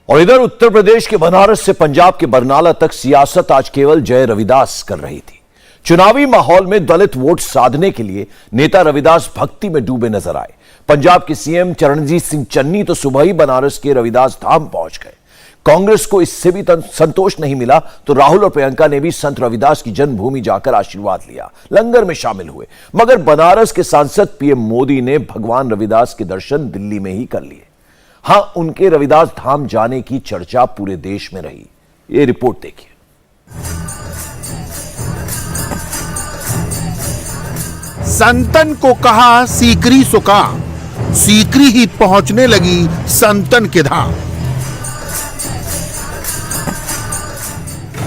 और इधर उत्तर प्रदेश के बनारस से पंजाब के बरनाला तक सियासत आज केवल जय रविदास कर रही थी। चुनावी माहौल में दलित वोट साधने के लिए नेता रविदास भक्ति में डूबे नजर आए। पंजाब के सीएम चरणजीत सिंह चन्नी तो सुबह ही बनारस के रविदास धाम पहुंच गए। कांग्रेस को इससे भी संतोष नहीं मिला तो राहुल और प्रियंका ने भी संत रविदास की जन्मभूमि जाकर आशीर्वाद लिया, लंगर में शामिल हुए। मगर बनारस के सांसद पीएम मोदी ने भगवान रविदास के दर्शन दिल्ली में ही कर लिए। हां, उनके रविदास धाम जाने की चर्चा पूरे देश में रही। ये रिपोर्ट देखिए। संतन को कहा सीकरी सुकाम, सीकरी ही पहुंचने लगी संतन के धाम।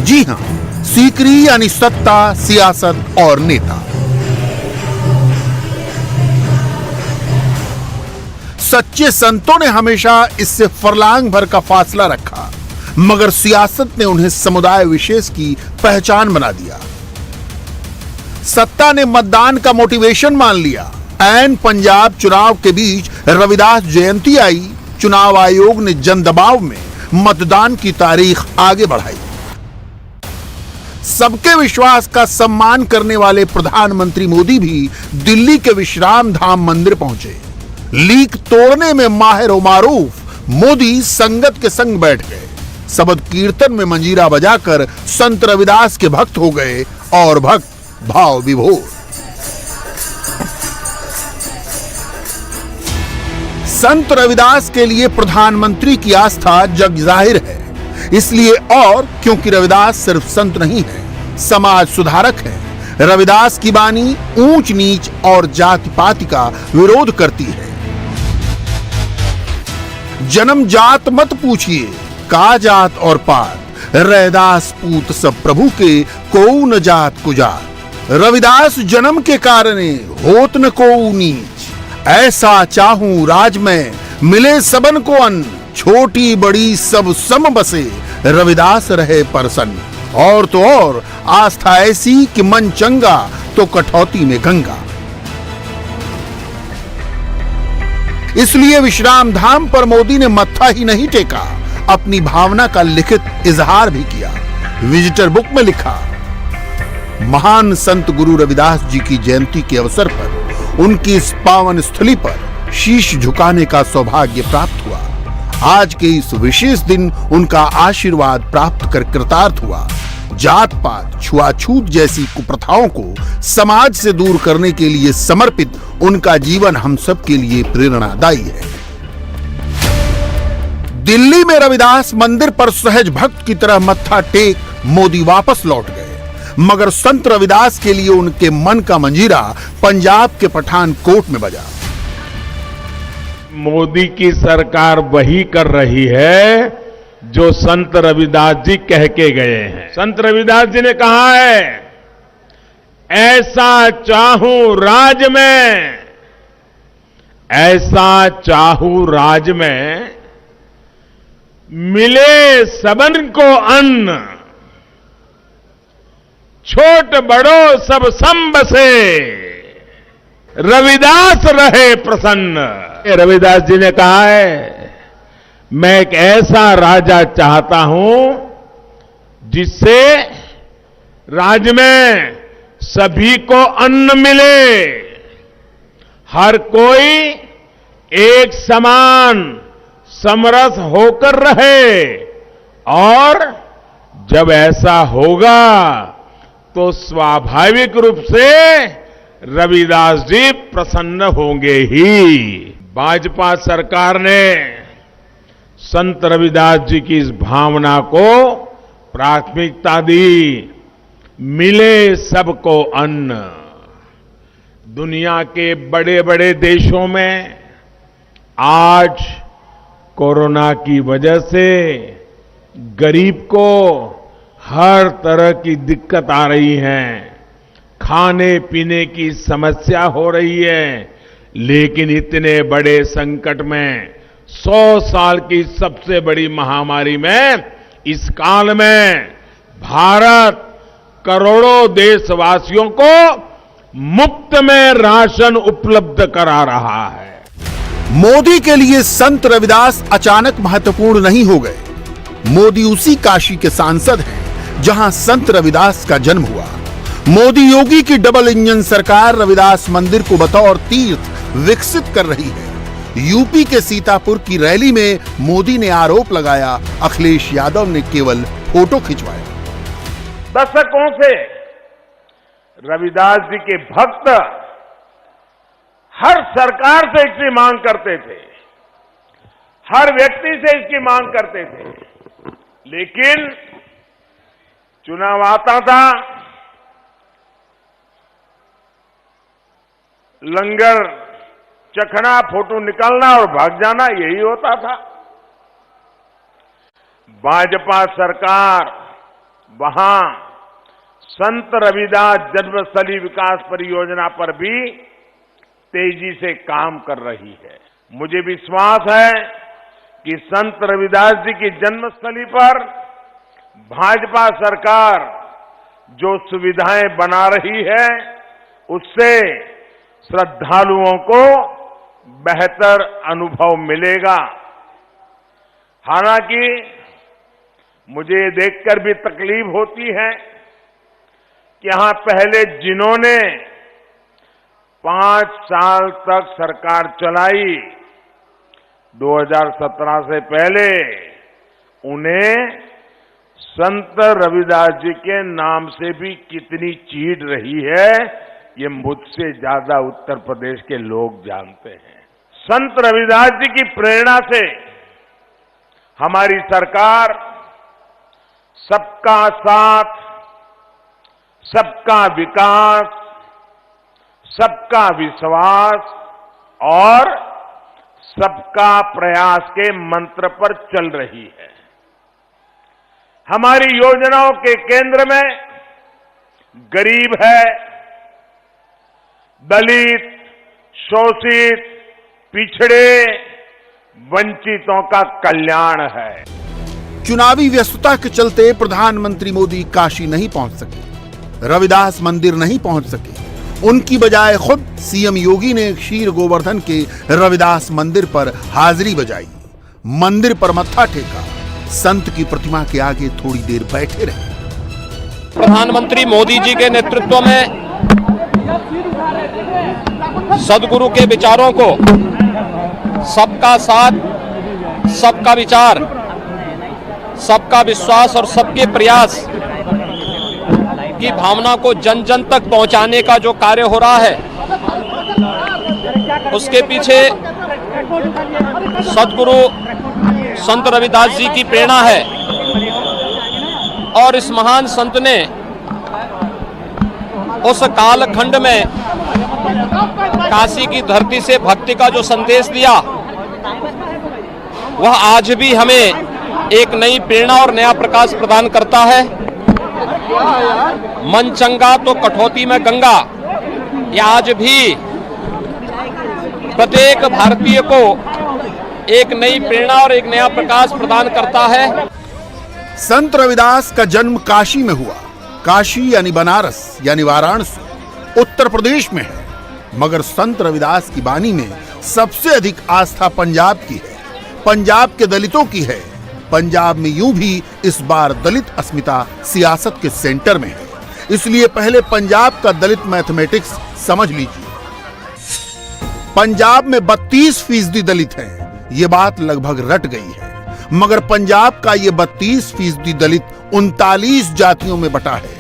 जी हां, सीकरी यानी सत्ता, सियासत और नेता। सच्चे संतों ने हमेशा इससे फरलांग भर का फासला रखा, मगर सियासत ने उन्हें समुदाय विशेष की पहचान बना दिया। सत्ता ने मतदान का मोटिवेशन मान लिया। ऐन पंजाब चुनाव के बीच रविदास जयंती आई, चुनाव आयोग ने जन दबाव में मतदान की तारीख आगे बढ़ाई। सबके विश्वास का सम्मान करने वाले प्रधानमंत्री मोदी भी दिल्ली के विश्राम धाम मंदिर पहुंचे। लीक तोड़ने में माहिर व मारूफ मोदी संगत के संग बैठ गए। सबद कीर्तन में मंजीरा बजाकर संत रविदास के भक्त हो गए और भक्त भाव विभोर। संत रविदास के लिए प्रधानमंत्री की आस्था जग जाहिर है, इसलिए और क्योंकि रविदास सिर्फ संत नहीं है, समाज सुधारक है। रविदास की बानी ऊंच नीच और जाति पाति का विरोध करती है। जन्म जात मत पूछिए, का जात और पात, रैदास पूत सब प्रभु के, को न जात कुजात। रविदास जन्म के कारणे होत न को नीच, ऐसा चाहूं राज में मिले सबन को अन्न, छोटी बड़ी सब सम बसे, रविदास रहे प्रसन्न। और तो और आस्था ऐसी कि मन चंगा तो कठौती में गंगा। इसलिए विश्राम धाम पर मोदी ने मत्था ही नहीं टेका, अपनी भावना का लिखित इजहार भी किया। विजिटर बुक में लिखा, महान संत गुरु रविदास जी की जयंती के अवसर पर उनकी इस पावन स्थली पर शीश झुकाने का सौभाग्य प्राप्त हुआ। आज के इस विशेष दिन उनका आशीर्वाद प्राप्त कर कृतार्थ हुआ। जात पात, छुआछूत जैसी कुप्रथाओं को समाज से दूर करने के लिए समर्पित उनका जीवन हम सब के लिए प्रेरणादायी है। दिल्ली में रविदास मंदिर पर सहज भक्त की तरह मत्था टेक मोदी वापस लौट गए, मगर संत रविदास के लिए उनके मन का मंजीरा पंजाब के पठानकोट में बजा। मोदी की सरकार वही कर रही है जो संत रविदास जी कह के गए हैं। संत रविदास जी ने कहा है, ऐसा चाहूं राज में, ऐसा चाहूं राज में, मिले सबन को अन्न, छोट बड़ो सब सम बसे, रविदास रहे प्रसन्न। रविदास जी ने कहा है, मैं एक ऐसा राजा चाहता हूं जिससे राज्य में सभी को अन्न मिले, हर कोई एक समान समरस होकर रहे, और जब ऐसा होगा तो स्वाभाविक रूप से रविदास जी प्रसन्न होंगे ही। भाजपा सरकार ने संत रविदास जी की इस भावना को प्राथमिकता दी। मिले सबको अन्न। दुनिया के बड़े बड़े देशों में आज कोरोना की वजह से गरीब को हर तरह की दिक्कत आ रही है, खाने पीने की समस्या हो रही है, लेकिन इतने बड़े संकट में 100 साल की सबसे बड़ी महामारी में इस काल में भारत करोड़ों देशवासियों को मुफ्त में राशन उपलब्ध करा रहा है। मोदी के लिए संत रविदास अचानक महत्वपूर्ण नहीं हो गए। मोदी उसी काशी के सांसद हैं जहां संत रविदास का जन्म हुआ। मोदी योगी की डबल इंजन सरकार रविदास मंदिर को बतौर तीर्थ विकसित कर रही है। यूपी के सीतापुर की रैली में मोदी ने आरोप लगाया, अखिलेश यादव ने केवल फोटो खिंचवाया। दशकों से रविदास जी के भक्त हर सरकार से इसकी मांग करते थे, हर व्यक्ति से इसकी मांग करते थे, लेकिन चुनाव आता था, लंगर चखना, फोटो निकालना और भाग जाना, यही होता था। भाजपा सरकार वहां संत रविदास जन्मस्थली विकास परियोजना पर भी तेजी से काम कर रही है। मुझे विश्वास है कि संत रविदास जी की जन्मस्थली पर भाजपा सरकार जो सुविधाएं बना रही है, उससे श्रद्धालुओं को बेहतर अनुभव मिलेगा। हालांकि मुझे देखकर भी तकलीफ होती है कि यहां पहले जिन्होंने 5 साल तक सरकार चलाई, 2017 से पहले, उन्हें संत रविदास जी के नाम से भी कितनी चीड़ रही है, ये मुझसे ज्यादा उत्तर प्रदेश के लोग जानते हैं। संत रविदास जी की प्रेरणा से हमारी सरकार सबका साथ, सबका विकास, सबका विश्वास और सबका प्रयास के मंत्र पर चल रही है। हमारी योजनाओं के केंद्र में गरीब है, दलित, शोषित, पिछड़े, वंचितों का कल्याण है। चुनावी व्यस्तता के चलते प्रधानमंत्री मोदी काशी नहीं पहुंच सके, रविदास मंदिर नहीं पहुंच सके। उनकी बजाय खुद सीएम योगी ने क्षीर गोवर्धन के रविदास मंदिर पर हाजिरी बजाई, मंदिर पर मत्था टेका, संत की प्रतिमा के आगे थोड़ी देर बैठे रहे। प्रधानमंत्री मोदी जी के नेतृत्व में सदगुरु के विचारों को, सबका साथ, सबका विचार, सबका विश्वास और सबके प्रयास की भावना को जन जन तक पहुंचाने का जो कार्य हो रहा है, उसके पीछे सदगुरु संत रविदास जी की प्रेरणा है। और इस महान संत ने उस कालखंड में काशी की धरती से भक्ति का जो संदेश दिया, वह आज भी हमें एक नई प्रेरणा और नया प्रकाश प्रदान करता है। मन चंगा तो कठौती में गंगा, यह आज भी प्रत्येक भारतीय को एक नई प्रेरणा और एक नया प्रकाश प्रदान करता है। संत रविदास का जन्म काशी में हुआ। काशी यानी बनारस यानी वाराणसी उत्तर प्रदेश में है, मगर संत रविदास की बानी में सबसे अधिक आस्था पंजाब की है, पंजाब के दलितों की है। पंजाब में यूं भी इस बार दलित अस्मिता सियासत के सेंटर में है, इसलिए पहले पंजाब का दलित मैथमेटिक्स समझ लीजिए। पंजाब में 32% दलित हैं, ये बात लगभग रट गई है, मगर पंजाब का ये 32% दलित 39 जातियों में बटा है।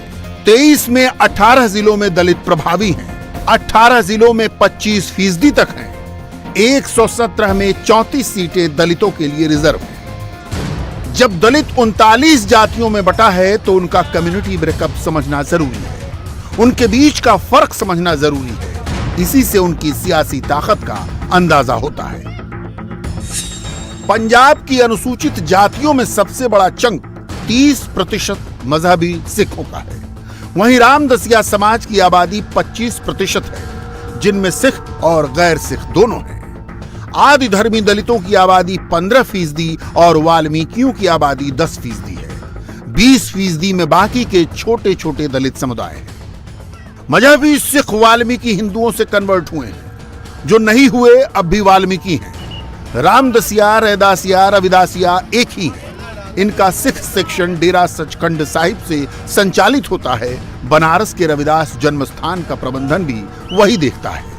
23 में 18 जिलों में दलित प्रभावी हैं, 18 जिलों में 25% तक हैं, 117 में 34 सीटें दलितों के लिए रिजर्व हैं। जब दलित 39 जातियों में बटा है तो उनका कम्युनिटी ब्रेकअप समझना जरूरी है, उनके बीच का फर्क समझना जरूरी है। इसी से उनकी सियासी ताकत का अंदाजा होता है। पंजाब की अनुसूचित जातियों में सबसे बड़ा चंक 30% मजहबी सिखों का है। वहीं रामदसिया समाज की आबादी 25% है, जिनमें सिख और गैर सिख दोनों हैं। आदि धर्मी दलितों की आबादी 15% और वाल्मीकियों की आबादी 10% है। 20% में बाकी के छोटे छोटे दलित समुदाय हैं। मजहबी सिख वाल्मीकि हिंदुओं से कन्वर्ट हुए हैं, जो नहीं हुए अब भी वाल्मीकि हैं। रामदसिया, रैदासिया, रविदासिया एक ही है। इनका सिख सेक्शन डेरा सचखंड साहिब से संचालित होता है। बनारस के रविदास जन्म स्थान का प्रबंधन भी वही देखता है।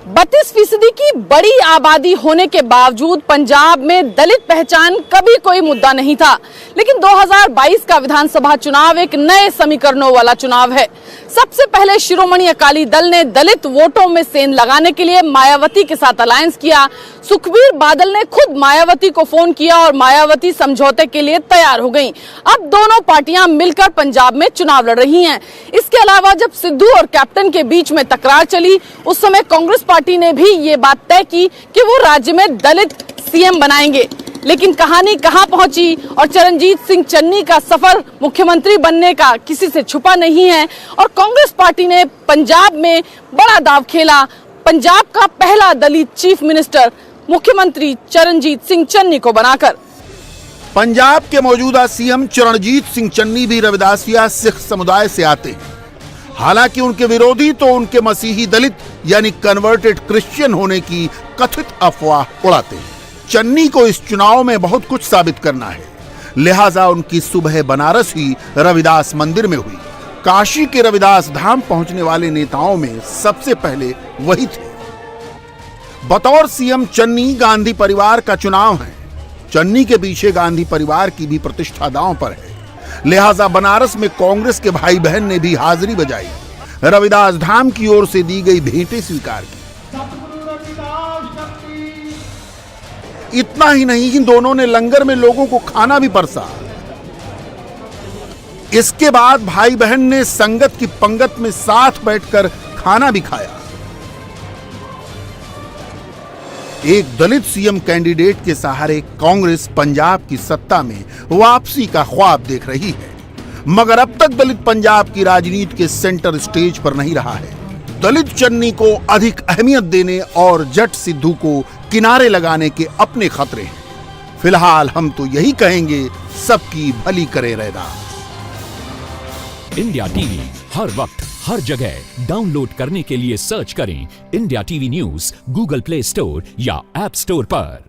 32% की बड़ी आबादी होने के बावजूद पंजाब में दलित पहचान कभी कोई मुद्दा नहीं था, लेकिन 2022 का विधानसभा चुनाव एक नए समीकरणों वाला चुनाव है। सबसे पहले शिरोमणि अकाली दल ने दलित वोटों में सेंध लगाने के लिए मायावती के साथ अलायंस किया। सुखबीर बादल ने खुद मायावती को फोन किया और मायावती समझौते के लिए तैयार हो गईं। अब दोनों पार्टियां मिलकर पंजाब में चुनाव लड़ रही हैं। इसके अलावा जब सिद्धू और कैप्टन के बीच में तकरार चली, उस समय कांग्रेस पार्टी ने भी ये बात तय की कि वो राज्य में दलित सीएम बनाएंगे। लेकिन कहानी कहां पहुंची और चरणजीत सिंह चन्नी का सफर मुख्यमंत्री बनने का किसी से छुपा नहीं है और कांग्रेस पार्टी ने पंजाब में बड़ा दांव खेला। पंजाब का पहला दलित चीफ मिनिस्टर मुख्यमंत्री चरणजीत सिंह चन्नी को बनाकर। पंजाब के मौजूदा सीएम चरणजीत सिंह चन्नी भी रविदासिया सिख समुदाय से आते हैं। हालांकि उनके विरोधी तो उनके मसीही दलित यानी कन्वर्टेड क्रिश्चियन होने की कथित अफवाह उड़ाते हैं। चन्नी को इस चुनाव में बहुत कुछ साबित करना है, लिहाजा उनकी सुबह बनारस ही रविदास मंदिर में हुई। काशी के रविदास धाम पहुंचने वाले नेताओं में सबसे पहले वही थे। बतौर सीएम चन्नी गांधी परिवार का चुनाव है। चन्नी के पीछे गांधी परिवार की भी प्रतिष्ठा दांव पर है, लिहाजा बनारस में कांग्रेस के भाई बहन ने भी हाजिरी बजाई, रविदास धाम की ओर से दी गई भेंटें स्वीकार की। इतना ही नहीं, दोनों ने लंगर में लोगों को खाना भी परसा। इसके बाद भाई बहन ने संगत की पंगत में साथ बैठकर खाना भी खाया। एक दलित सीएम कैंडिडेट के सहारे कांग्रेस पंजाब की सत्ता में वापसी का ख्वाब देख रही है, मगर अब तक दलित पंजाब की राजनीति के सेंटर स्टेज पर नहीं रहा है। दलित चन्नी को अधिक अहमियत देने और जट सिद्धू को किनारे लगाने के अपने खतरे हैं। फिलहाल हम तो यही कहेंगे, सबकी भली करे रविदास। इंडिया टीवी हर वक्त हर जगह डाउनलोड करने के लिए सर्च करें India TV news Google play store या ऐप स्टोर पर।